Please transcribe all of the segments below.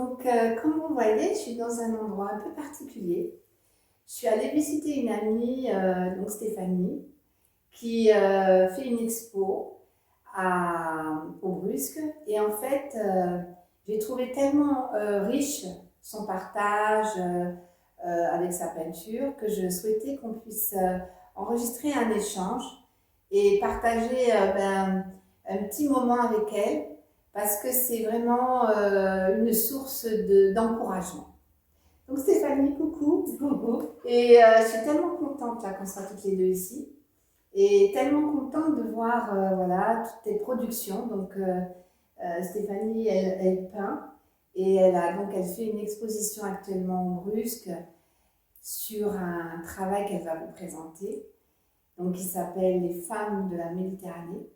Donc, comme vous voyez, je suis dans un endroit un peu particulier. Je suis allée visiter une amie, donc Stéphanie, qui fait une expo au Brusque. Et en fait, j'ai trouvé tellement riche son partage avec sa peinture que je souhaitais qu'on puisse enregistrer un échange et partager un petit moment avec elle parce que c'est vraiment une source d'encouragement. Donc Stéphanie, coucou. Coucou. Et je suis tellement contente là qu'on soit toutes les deux ici. Et tellement contente de voir voilà, toutes tes productions. Donc Stéphanie, elle peint et elle fait une exposition actuellement au Brusque sur un travail qu'elle va vous présenter, donc qui s'appelle Les femmes de la Méditerranée.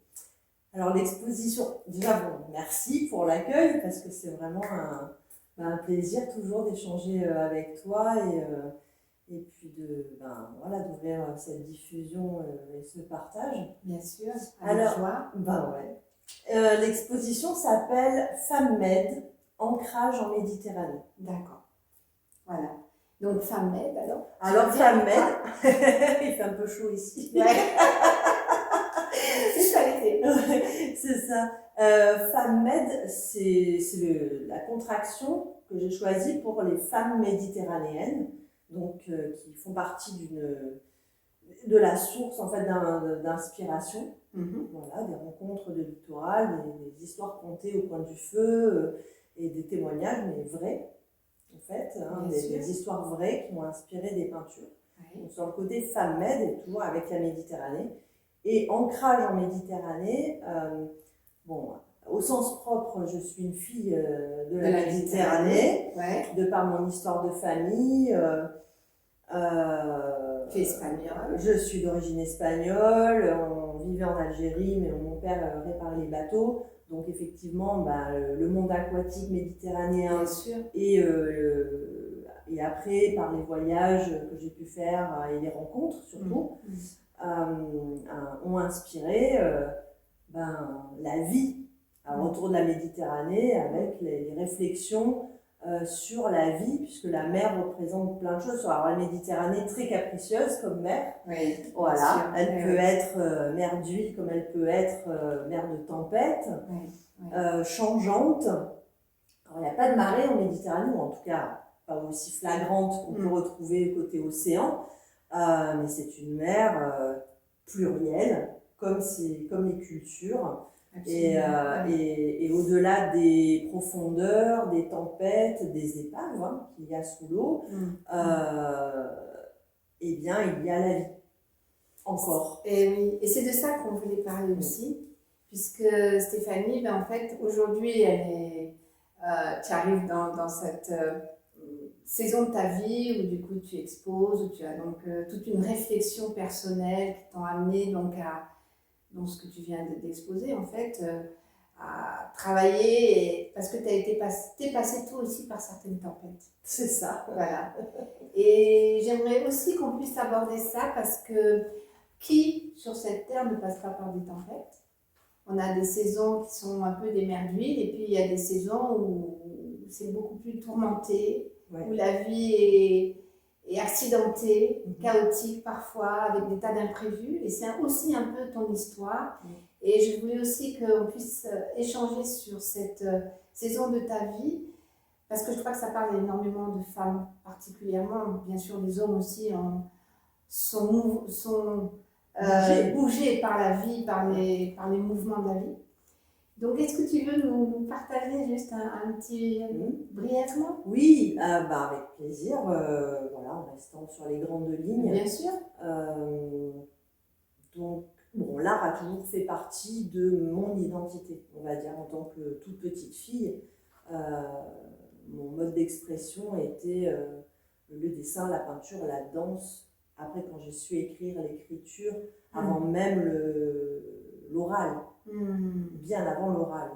Alors l'exposition, déjà bon, merci pour l'accueil parce que c'est vraiment un plaisir toujours d'échanger avec toi et puis voilà, d'ouvrir cette diffusion et ce partage. Bien sûr, avec alors, joie. Ouais. L'exposition s'appelle FemMed, ancrage en Méditerranée. D'accord. Voilà. Donc FemMed alors. Alors FemMed, il fait un peu chaud ici. Ouais. C'est ça l'été. C'est ça. FemMed, c'est la contraction que j'ai choisie pour les femmes méditerranéennes, donc qui font partie de la source en fait d'inspiration. Voilà, des rencontres de littoral, des histoires contées au coin du feu et des témoignages, mais vrais, en fait, des histoires vraies qui ont inspiré des peintures. Oui. Donc, sur le côté FemMed, et toujours avec la Méditerranée. Et ancrage en Méditerranée, au sens propre, je suis une fille de la Méditerranée, ouais. De par mon histoire de famille. Tu es espagnole. Je suis d'origine espagnole, on vivait en Algérie, mais mon père réparait les bateaux. Donc effectivement, le monde aquatique méditerranéen et après, par les voyages que j'ai pu faire et les rencontres surtout, ont inspiré la vie autour de la Méditerranée avec les réflexions sur la vie, puisque la mer représente plein de choses. Alors la Méditerranée, très capricieuse comme mer, oui, voilà, elle peut être mer d'huile comme elle peut être mer de tempête, changeante. Alors il n'y a pas de marée en Méditerranée, ou en tout cas pas aussi flagrante qu'on peut retrouver côté océan, mais c'est une mer plurielle, comme les cultures. Et au-delà des profondeurs, des tempêtes, des épaves qu'il y a sous l'eau, eh bien, il y a la vie. Encore. Et oui, et c'est de ça qu'on voulait parler aussi, puisque Stéphanie, en fait, aujourd'hui, tu arrives dans cette saison de ta vie où du coup tu exposes, où tu as donc toute une réflexion personnelle qui t'ont amené donc dans ce que tu viens d'exposer en fait, à travailler, parce que t'es passé toi aussi par certaines tempêtes. C'est ça. Voilà. Et j'aimerais aussi qu'on puisse aborder ça parce que qui sur cette terre ne passe pas par des tempêtes? On a des saisons qui sont un peu des mers d'huile et puis il y a des saisons où c'est beaucoup plus tourmenté, où la vie est accidentée, chaotique parfois, avec des tas d'imprévus. Et c'est aussi un peu ton histoire. Et je voulais aussi qu'on puisse échanger sur cette saison de ta vie, parce que je crois que ça parle énormément de femmes, particulièrement. Bien sûr, les hommes aussi sont bougés par la vie, par les mouvements de la vie. Donc, est-ce que tu veux nous partager juste un petit brièvement? Oui, avec plaisir. Voilà, en restant sur les grandes lignes. Bien sûr. Donc, l'art a toujours fait partie de mon identité, on va dire, en tant que toute petite fille. Mon mode d'expression était le dessin, la peinture, la danse. Après, quand j'ai su écrire l'écriture, avant même l'oral, bien avant l'oral.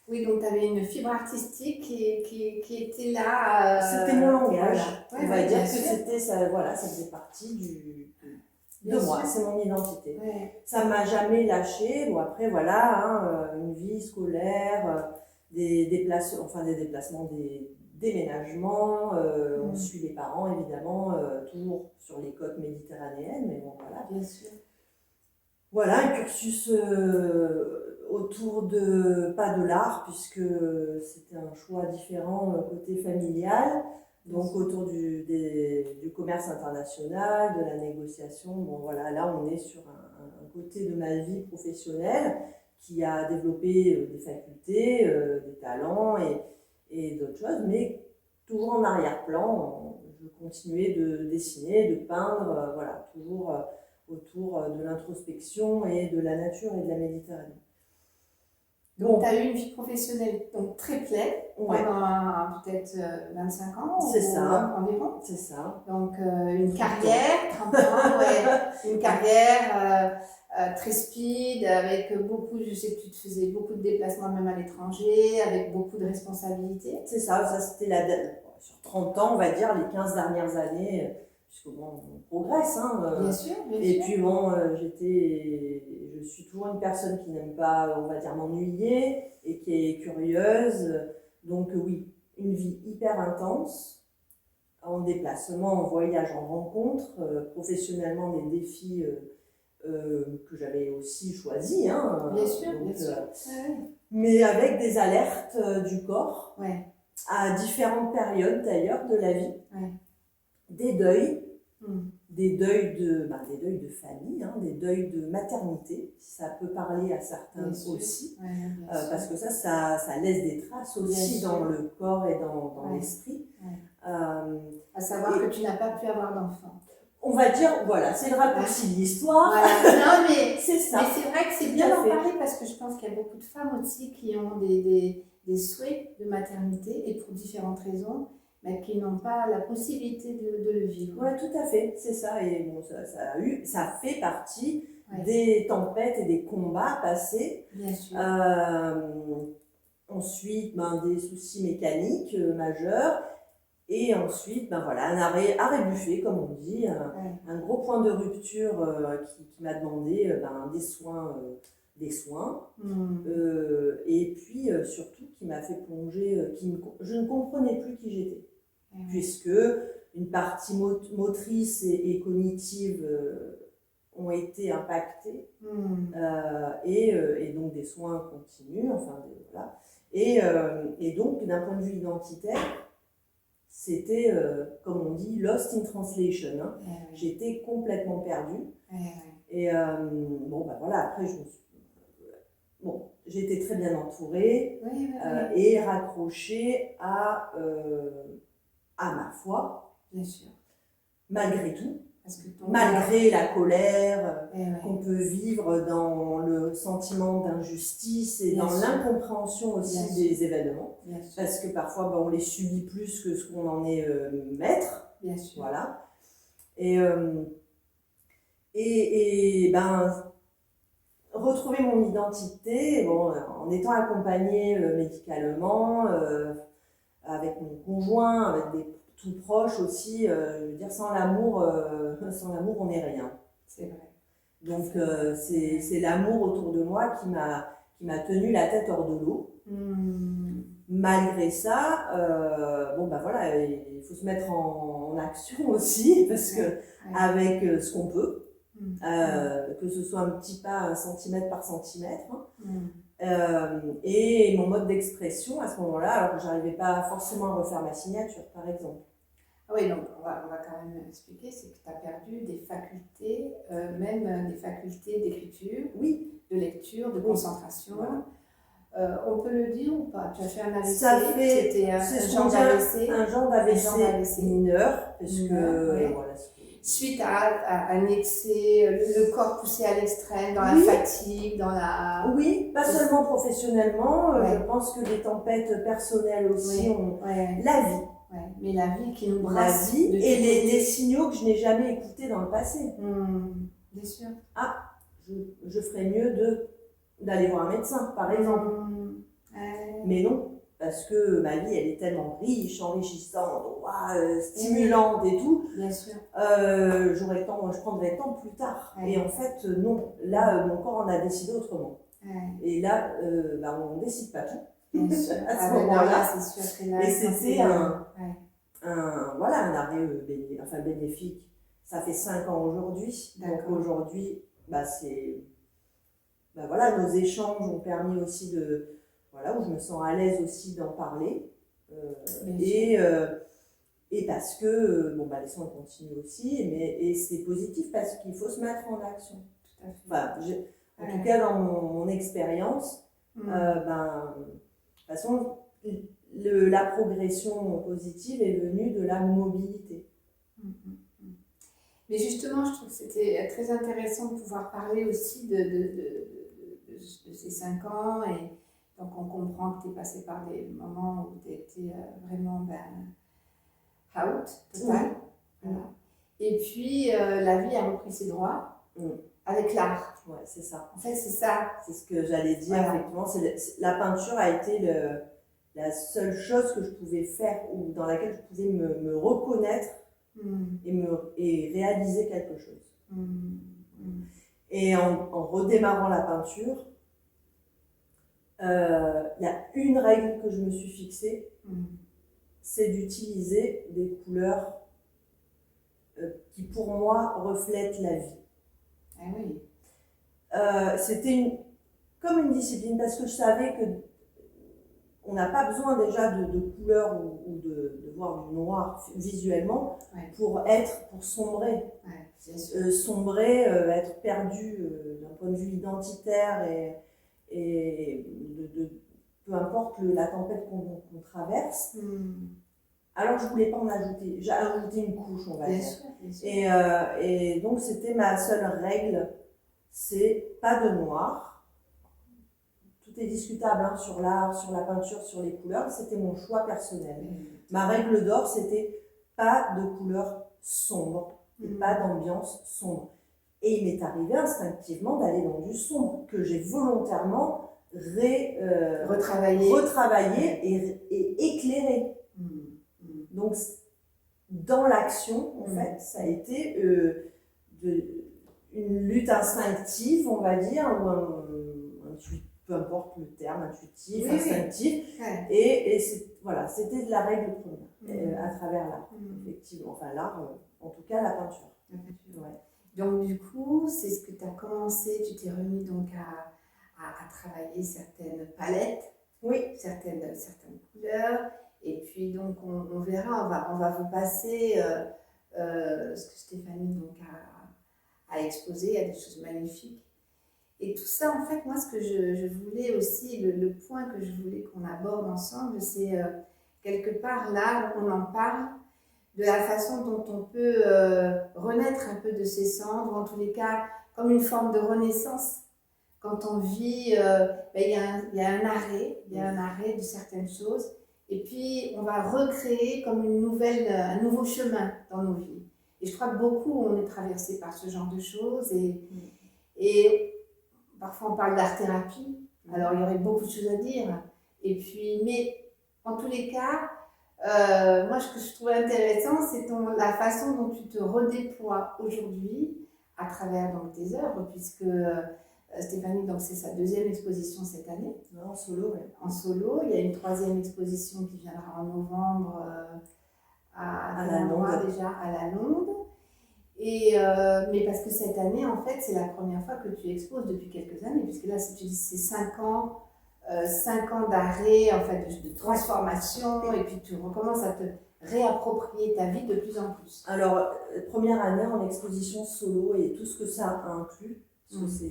Oui, donc tu avais une fibre artistique qui était là. C'était mon langage. Voilà. On va dire que c'était ça, voilà, ça faisait partie de moi, c'est mon identité. Ça ne m'a jamais lâchée. Bon, après, voilà, une vie scolaire, des déplacements, déménagement, on suit les parents évidemment, toujours sur les côtes méditerranéennes, mais bon voilà. Bien sûr. Voilà, un cursus autour de, pas de l'art, puisque c'était un choix différent côté familial, donc autour du commerce international, de la négociation. Bon voilà, là on est sur un côté de ma vie professionnelle qui a développé des facultés, des talents et d'autres choses, mais toujours en arrière-plan. Je continuais de dessiner, de peindre, voilà, toujours autour de l'introspection et de la nature et de la Méditerranée. Donc, tu as eu une vie professionnelle donc, très pleine Ouais. pendant peut-être 25 ans C'est ça. environ. C'est ça. Donc, une carrière, 30 ans, ouais, une carrière très speed, avec beaucoup, je sais que tu te faisais beaucoup de déplacements même à l'étranger, avec beaucoup de responsabilités. C'est ça, c'était sur 30 ans, on va dire, les 15 dernières années, puisque bon, on progresse. Hein, bien sûr, bien et sûr. puis bon, je suis toujours une personne qui n'aime pas, on va dire, m'ennuyer et qui est curieuse. Donc oui, une vie hyper intense, en déplacement, en voyage, en rencontre, professionnellement des défis que j'avais aussi choisis. Hein, bien sûr, donc, bien sûr. Ouais. Mais avec des alertes du corps, ouais. à différentes périodes d'ailleurs de la vie, ouais. des deuils, Mm. des deuils de famille, hein, des deuils de maternité, ça peut parler à certains aussi, parce que ça laisse des traces aussi dans le corps et dans l'esprit. À savoir que tu n'as pas pu avoir d'enfant. On va dire, voilà, c'est le raccourci de l'histoire. Voilà. Non, mais c'est ça. Mais c'est vrai que c'est bien d'en parler parce que je pense qu'il y a beaucoup de femmes aussi qui ont des souhaits de maternité et pour différentes raisons, mais qui n'ont pas la possibilité de le vivre. Oui, tout à fait, c'est ça. Et bon, ça fait partie des tempêtes et des combats passés. Bien sûr. Ensuite, des soucis mécaniques majeurs. Et ensuite, voilà, un arrêt buffet, comme on dit, un gros point de rupture qui m'a demandé des soins. Et puis surtout qui m'a fait plonger, je ne comprenais plus qui j'étais. Puisque une partie motrice et cognitive ont été impactées et donc des soins continuent, voilà. Et donc d'un point de vue identitaire, c'était, comme on dit, lost in translation. Hein. J'étais complètement perdue. Et voilà, après j'étais très bien entourée et raccrochée à ma foi, bien sûr. Malgré tout, malgré la colère qu'on peut vivre dans le sentiment d'injustice et dans l'incompréhension aussi des événements, parce que parfois on les subit plus que ce qu'on en est maître, bien sûr. Voilà. Retrouver mon identité, en étant accompagnée médicalement, avec mon conjoint, avec des tout proches aussi, je veux dire, sans l'amour, on n'est rien. C'est vrai. Donc c'est l'amour autour de moi qui m'a tenu la tête hors de l'eau. Malgré ça, voilà, il faut se mettre en action aussi, parce que avec ce qu'on peut, que ce soit un petit pas, 1 centimètre par centimètre, et mon mode d'expression à ce moment-là, alors que j'arrivais pas forcément à refaire ma signature, par exemple. Oui, donc on va quand même expliquer, c'est que tu as perdu des facultés, même des facultés d'écriture, de lecture, de concentration. Voilà. On peut le dire ou pas? Tu as fait un AVC, c'était un genre d'AVC mineur, parce que suite à un excès, le corps poussé à l'extrême, dans la fatigue, dans la... Oui, pas seulement professionnellement, je pense que les tempêtes personnelles aussi ont la vie. Mais la vie qui nous brasse. La vie et les signaux que je n'ai jamais écoutés dans le passé. Bien sûr. Je ferais mieux d'aller voir un médecin, par exemple. Mais non, parce que ma vie, elle est tellement riche, enrichissante, stimulante et tout. Bien sûr. Je prendrai le temps plus tard. Et en fait, non. Là, mon corps en a décidé autrement. Et là, on ne décide pas tout. Bien sûr. à ce Ah ben moment-là. là, c'est sûr que là, Et quand c'était c'est- ouais, un arrêt bénéfique. Ça fait 5 ans aujourd'hui. Donc d'accord. aujourd'hui, voilà, nos échanges ont permis aussi où je me sens à l'aise aussi d'en parler. Euh, Bien sûr. et parce que les soins continuent aussi, et c'est positif parce qu'il faut se mettre en action. Tout à fait. Enfin, en Ouais. tout cas, dans mon expérience, Mm. de toute façon, la progression positive est venue de la mobilité. Mm, mm, mm. Mais justement, je trouve que c'était très intéressant de pouvoir parler aussi de ces 5 ans. Et donc, on comprend que tu es passé par des moments où tu étais vraiment out, total. Oui. Voilà. Et puis, la vie a repris ses droits avec l'art. Ouais, c'est ça. En fait, c'est ça. C'est ce que j'allais dire, Voilà. effectivement. La peinture a été la seule chose que je pouvais faire ou dans laquelle je pouvais me reconnaître et réaliser quelque chose. Et en redémarrant la peinture, il y a une règle que je me suis fixée, c'est d'utiliser des couleurs qui pour moi reflètent la vie. Ah oui. C'était comme une discipline parce que je savais que on n'a pas besoin déjà de couleurs ou de voir du noir visuellement pour sombrer. Ouais, sombrer, être perdu d'un point de vue identitaire et peu importe la tempête qu'on traverse. Alors je voulais pas en ajouter, j'ai ajouté une couche, on va dire. Bien sûr. Et donc c'était ma seule règle, c'est pas de noir. Tout est discutable hein, sur l'art, sur la peinture, sur les couleurs. C'était mon choix personnel. Ma règle d'or, c'était pas de couleurs sombres et pas d'ambiance sombre. Et il m'est arrivé instinctivement d'aller dans du sombre que j'ai volontairement retravaillé et éclairé. Donc, dans l'action, en fait, ça a été une lutte instinctive, on va dire, ou peu importe le terme, intuitif, instinctif. Ouais. Et c'était de la règle première, à travers l'art, effectivement. Enfin, l'art, en tout cas, la peinture. Ouais. Donc, du coup, c'est ce que tu as commencé, tu t'es remis donc à travailler certaines palettes, certaines couleurs. Et puis, donc, on verra, on va vous passer ce que Stéphanie donc, a exposé, il y a des choses magnifiques. Et tout ça, en fait, moi, ce que je voulais aussi, le point que je voulais qu'on aborde ensemble, c'est quelque part là où on en parle, de la façon dont on peut renaître un peu de ses cendres, en tous les cas, comme une forme de renaissance. Quand on vit, il y a un arrêt de certaines choses. Et puis, on va recréer comme un nouveau chemin dans nos vies. Et je crois que beaucoup, on est traversé par ce genre de choses. Et parfois, on parle d'art-thérapie. Alors, il y aurait beaucoup de choses à dire. Et puis, mais en tous les cas, moi, ce que je trouvais intéressant, c'est la façon dont tu te redéploies aujourd'hui à travers donc, tes œuvres, puisque Stéphanie, donc, c'est sa deuxième exposition cette année. En solo, oui. En solo. Il y a une troisième exposition qui viendra en novembre à la Londe. Déjà, à la Londe. Mais parce que cette année, en fait, c'est la première fois que tu exposes depuis quelques années, puisque là, tu dis c'est 5 ans. 5 ans d'arrêt, en fait, de transformation, et puis tu recommences à te réapproprier ta vie de plus en plus. Alors, première année en exposition solo et tout ce que ça inclut, parce que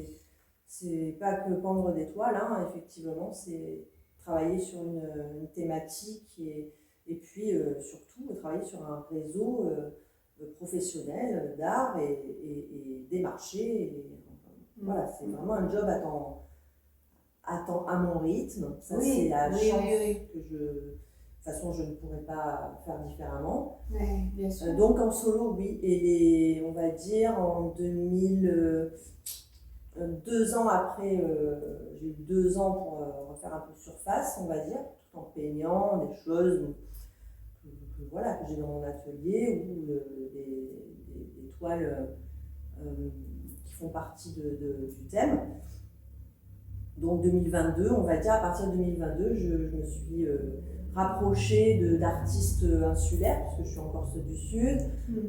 c'est pas que pendre des toiles, hein, effectivement, c'est travailler sur une thématique et puis surtout travailler sur un réseau professionnel d'art et démarcher. Voilà, c'est vraiment un job à mon rythme. Ça, c'est la chance que de toute façon, je ne pourrais pas faire différemment. Oui, bien sûr. Donc, en solo, oui. Et on va dire, en 2 ans après, j'ai eu 2 ans pour refaire un peu de surface, on va dire, tout en peignant des choses que j'ai dans mon atelier ou des toiles qui font partie du thème. Donc 2022, on va dire, à partir de 2022, je me suis rapprochée d'artistes insulaires, parce que je suis en Corse du Sud,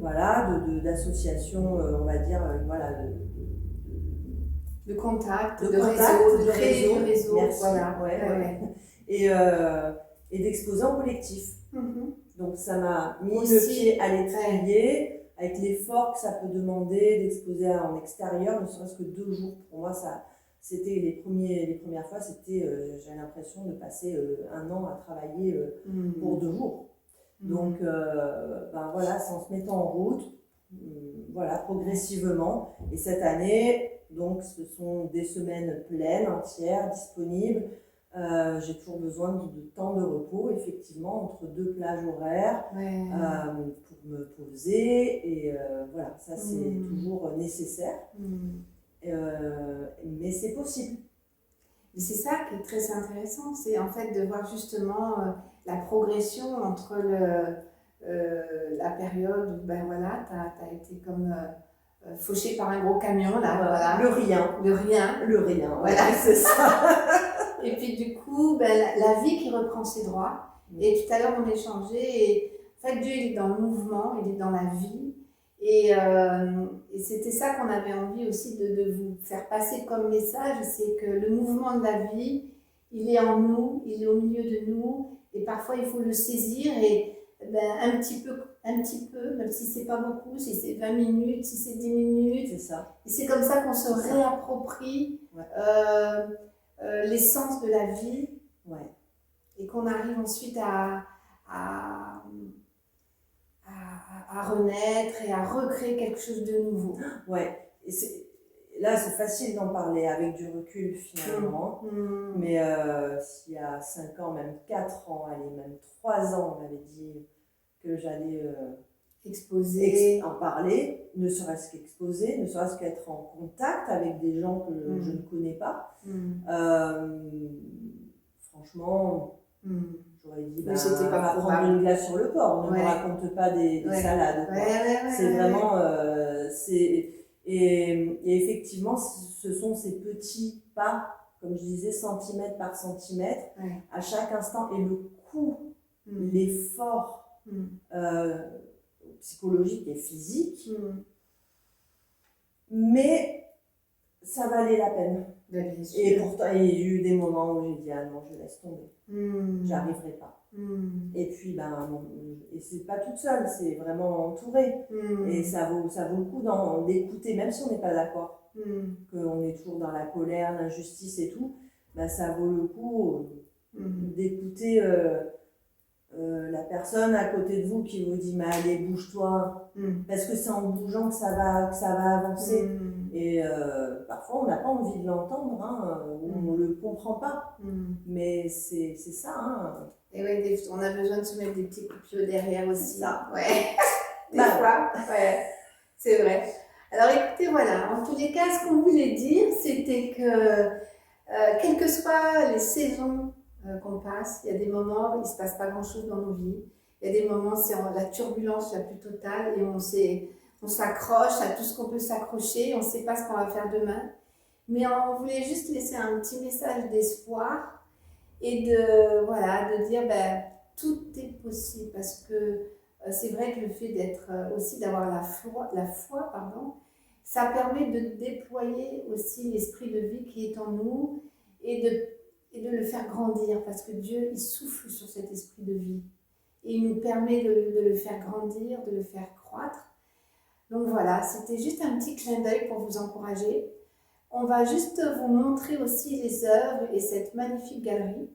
voilà, d'associations, on va dire, voilà, de contact, de réseau, de créer réseau. du réseau. Merci. Voilà. Ouais. Et d'exposer en collectif. Donc ça m'a mis aussi, le pied à l'étrier, avec l'effort que ça peut demander d'exposer en extérieur, ne serait-ce que 2 jours. Pour moi, c'était les premières fois, j'avais l'impression de passer 1 an à travailler pour 2 jours. Donc ben voilà, c'est en se mettant en route, voilà, progressivement. Et cette année, donc ce sont des semaines pleines, entières, disponibles. J'ai toujours besoin de temps de repos, effectivement, entre 2 plages horaires, pour me poser. Et voilà, ça c'est toujours nécessaire. Mais c'est possible. Mais c'est ça qui est très intéressant, c'est en fait de voir justement la progression entre la période où ben voilà, t'as été comme fauché par un gros camion là, voilà. Le rien, voilà, c'est ça. Et puis du coup, ben, la vie qui reprend ses droits. Et tout à l'heure on échangeait, et en fait Dieu il est dans le mouvement, il est dans la vie. Et c'était ça qu'on avait envie aussi de vous faire passer comme message, c'est que le mouvement de la vie, il est en nous, il est au milieu de nous, et parfois il faut le saisir, et ben, un petit peu, même si c'est pas beaucoup, si c'est 20 minutes, si c'est 10 minutes. C'est ça. Et c'est comme ça qu'on se réapproprie l'essence de la vie, et qu'on arrive ensuite à renaître et à recréer quelque chose de nouveau. Ouais, et là c'est facile d'en parler avec du recul finalement, mais s'il y a 5 ans, même 4 ans, allez, même 3 ans, on m'avait dit que j'allais exposer, en parler, ne serait-ce qu'exposer, ne serait-ce qu'être en contact avec des gens que je ne connais pas. Franchement, j'aurais dit, c'était pas va prendre une glace sur le corps, ne me raconte pas des salades. C'est vraiment... Et effectivement, ce sont ces petits pas, comme je disais, centimètre par centimètre, à chaque instant. Et le coût, l'effort psychologique et physique, mais ça valait la peine. Et pourtant, il y a eu des moments où j'ai dit, ah non, je laisse tomber, j'arriverai pas. Et puis, et c'est pas toute seule, c'est vraiment entouré. Et ça vaut le coup d'écouter, même si on n'est pas d'accord, qu'on est toujours dans la colère, l'injustice et tout, ça vaut le coup d'écouter la personne à côté de vous qui vous dit, mais allez, bouge-toi, parce que c'est en bougeant que ça va avancer. Et parfois, on n'a pas envie de l'entendre, ou on ne le comprend pas, mais c'est ça. Et oui, on a besoin de se mettre des petits coups de pied derrière aussi. Ça. Des fois, c'est vrai. Alors écoutez, voilà, en tous les cas, ce qu'on voulait dire, c'était que quelles que soient les saisons qu'on passe, il y a des moments où il ne se passe pas grand-chose dans nos vies. Il y a des moments, c'est la turbulence la plus totale, et on s'accroche à tout ce qu'on peut s'accrocher, on ne sait pas ce qu'on va faire demain. Mais on voulait juste laisser un petit message d'espoir, et de dire tout est possible, parce que c'est vrai que le fait d'avoir la foi, ça permet de déployer aussi l'esprit de vie qui est en nous, et de le faire grandir, parce que Dieu il souffle sur cet esprit de vie et il nous permet de le faire grandir, de le faire croître. Donc voilà, c'était juste un petit clin d'œil pour vous encourager. On va juste vous montrer aussi les œuvres et cette magnifique galerie.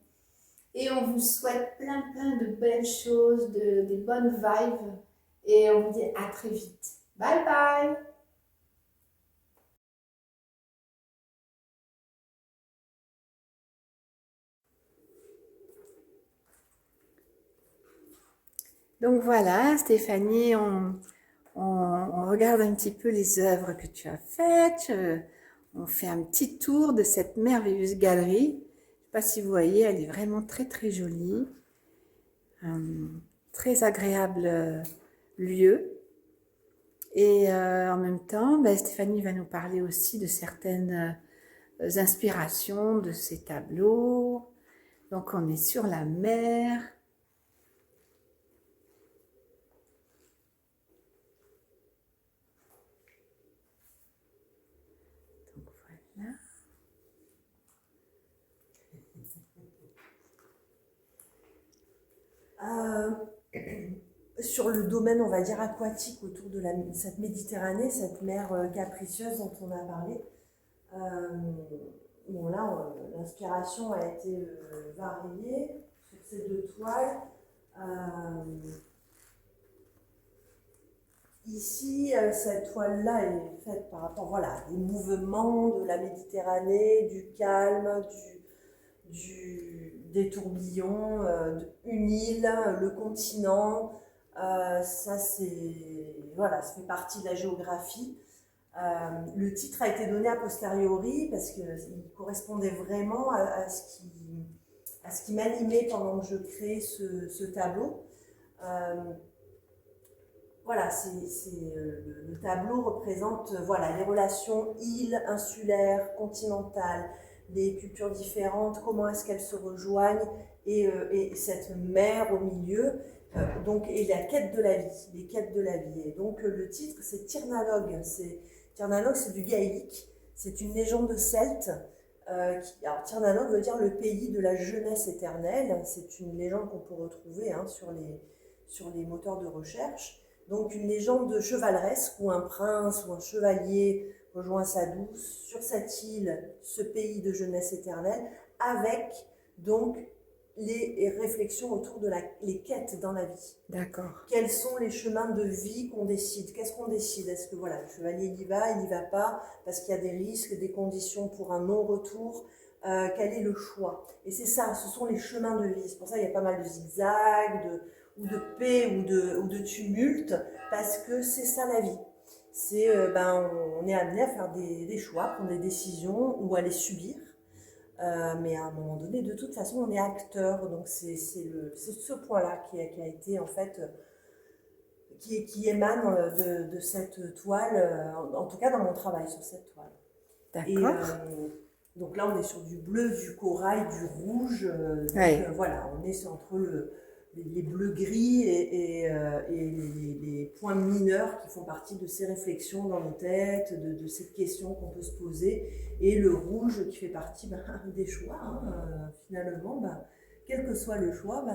Et on vous souhaite plein de belles choses, des bonnes vibes. Et on vous dit à très vite. Bye bye! Donc voilà, Stéphanie, on regarde un petit peu les œuvres que tu as faites. On fait un petit tour de cette merveilleuse galerie. Je ne sais pas si vous voyez, elle est vraiment très jolie. Très agréable lieu. Et en même temps, Stéphanie va nous parler aussi de certaines inspirations de ces tableaux. Donc on est sur la mer. Donc voilà. Sur le domaine, on va dire, aquatique autour de cette Méditerranée, cette mer capricieuse dont on a parlé, bon là, l'inspiration a été variée sur ces deux toiles. Ici, cette toile-là est faite par rapport, voilà, des mouvements de la Méditerranée, du calme, des tourbillons, une île, le continent. Ça, voilà, ça fait partie de la géographie. Le titre a été donné a posteriori parce qu'il correspondait vraiment à ce qui m'animait pendant que je créais ce tableau. Voilà, le tableau représente voilà, les relations îles, insulaires, continentales, des cultures différentes, comment est-ce qu'elles se rejoignent, et cette mer au milieu, et la quête de la vie, les quêtes de la vie. Et donc le titre, c'est Tirnalog. Tirnalog, c'est du gaélique, c'est une légende celte. Alors Tirnalog veut dire le pays de la jeunesse éternelle. C'est une légende qu'on peut retrouver sur les moteurs de recherche. Donc une légende chevaleresque où un prince ou un chevalier rejoint sa douce sur cette île, ce pays de jeunesse éternelle, avec donc les réflexions autour de les quêtes dans la vie. D'accord. Quels sont les chemins de vie qu'on décide? Qu'est-ce qu'on décide? Est-ce que voilà, le chevalier y va, il n'y va pas, parce qu'il y a des risques, des conditions pour un non-retour? Quel est le choix? Et c'est ça, ce sont les chemins de vie. C'est pour ça qu'il y a pas mal de zigzags, ou de paix, ou de tumulte, parce que c'est ça la vie. C'est, on est amené à faire des choix, prendre des décisions, ou à les subir. Mais à un moment donné, de toute façon, on est acteur. Donc c'est ce point-là qui a été en fait, qui émane de cette toile, en tout cas dans mon travail sur cette toile. D'accord. Donc là, on est sur du bleu, du corail, du rouge. Voilà, on est entre les bleus gris et les points mineurs qui font partie de ces réflexions dans nos têtes, de cette question qu'on peut se poser, et le rouge qui fait partie des choix. Finalement, quel que soit le choix,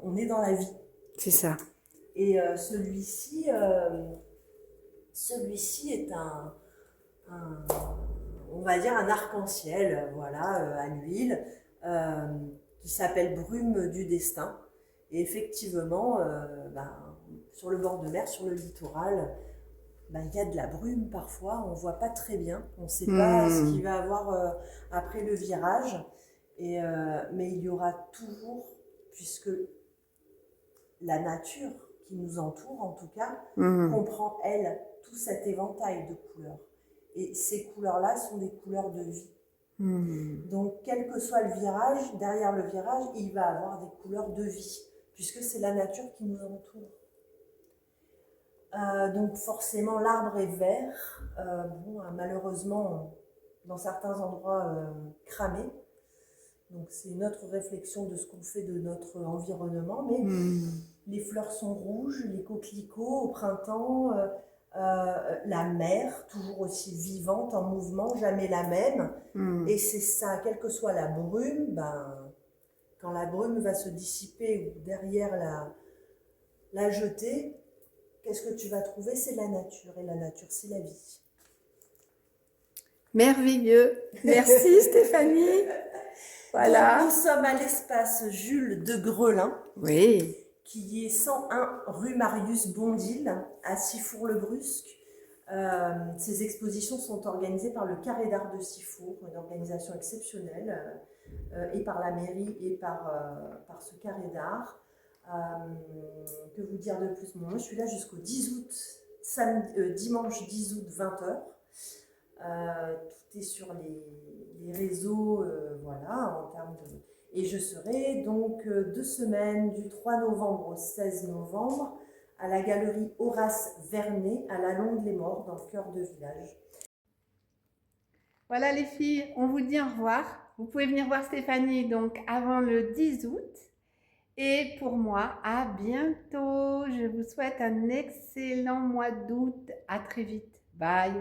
on est dans la vie. C'est ça. Et celui-ci est on va dire un arc-en-ciel, voilà, à l'huile, qui s'appelle Brume du destin. Et effectivement, sur le bord de mer, sur le littoral, il y a de la brume parfois, on ne voit pas très bien, on ne sait pas ce qu'il va y avoir après le virage, mais il y aura toujours, puisque la nature qui nous entoure en tout cas, comprend elle tout cet éventail de couleurs. Et ces couleurs-là sont des couleurs de vie. Donc, quel que soit le virage, derrière le virage, il va avoir des couleurs de vie, puisque c'est la nature qui nous entoure. Donc, forcément, l'arbre est vert, malheureusement, dans certains endroits, cramé. Donc, c'est une autre réflexion de ce qu'on fait de notre environnement. Mais les fleurs sont rouges, les coquelicots au printemps, la mer, toujours aussi vivante, en mouvement, jamais la même. Et c'est ça, quelle que soit la brume, quand la brume va se dissiper ou derrière la jeter, qu'est-ce que tu vas trouver? C'est la nature, et la nature, c'est la vie. Merveilleux. Merci Stéphanie. Voilà. Donc, nous sommes à l'espace Jules de Grelin. Oui. Qui est 101 rue Marius Bondil, à Sifour-le-Brusque. Ces expositions sont organisées par le Carré d'Art de Sifour, une organisation exceptionnelle, et par la mairie et par ce Carré d'Art. Que vous dire de plus? Moi, je suis là jusqu'au 10 août, dimanche 10 août, 20h. Tout est sur les réseaux, voilà, en termes de... Et je serai donc 2 semaines, du 3 novembre au 16 novembre, à la galerie Horace Vernet, à la Londe-les-Morts, dans le cœur de village. Voilà les filles, on vous dit au revoir. Vous pouvez venir voir Stéphanie donc avant le 10 août. Et pour moi, à bientôt. Je vous souhaite un excellent mois d'août. À très vite. Bye.